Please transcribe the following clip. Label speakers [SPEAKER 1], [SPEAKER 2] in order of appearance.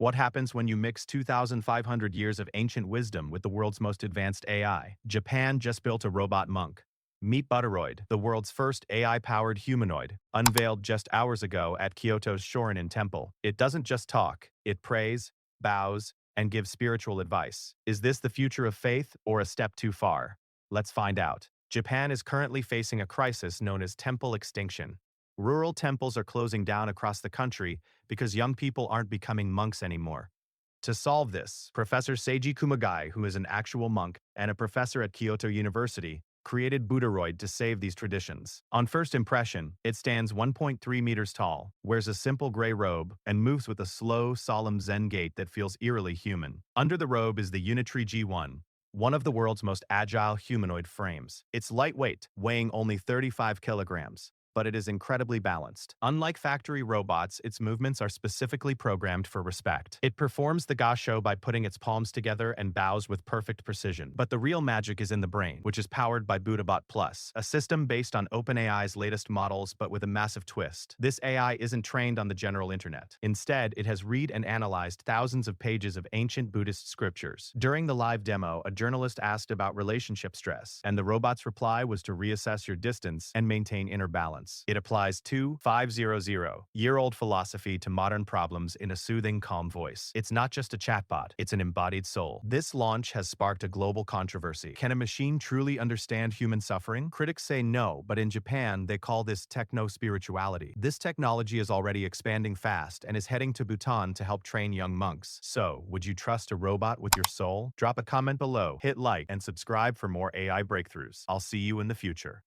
[SPEAKER 1] What happens when you mix 2,500 years of ancient wisdom with the world's most advanced AI? Japan just built a robot monk. Meet Buddharoid, the world's first AI-powered humanoid, unveiled just hours ago at Kyoto's Shoren-in temple. It doesn't just talk, it prays, bows, and gives spiritual advice. Is this the future of faith or a step too far? Let's find out. Japan is currently facing a crisis known as temple extinction. Rural temples are closing down across the country because young people aren't becoming monks anymore. To solve this, Professor Seiji Kumagai, who is an actual monk and a professor at Kyoto University, created Buddharoid to save these traditions. On first impression, it stands 1.3 meters tall, wears a simple gray robe, and moves with a slow, solemn Zen gait that feels eerily human. Under the robe is the Unitree G1, one of the world's most agile humanoid frames. It's lightweight, weighing only 35 kilograms. But it is incredibly balanced. Unlike factory robots, its movements are specifically programmed for respect. It performs the gassho by putting its palms together and bows with perfect precision. But the real magic is in the brain, which is powered by BuddhaBot-Plus, a system based on OpenAI's latest models but with a massive twist. This AI isn't trained on the general internet. Instead, it has read and analyzed thousands of pages of ancient Buddhist scriptures. During the live demo, a journalist asked about relationship stress, and the robot's reply was to reassess your distance and maintain inner balance. It applies 2,500-year-old philosophy to modern problems in a soothing, calm voice. It's not just a chatbot, it's an embodied soul. This launch has sparked a global controversy. Can a machine truly understand human suffering? Critics say no, but in Japan, they call this techno-spirituality. This technology is already expanding fast and is heading to Bhutan to help train young monks. So, would you trust a robot with your soul? Drop a comment below, hit like, and subscribe for more AI breakthroughs. I'll see you in the future.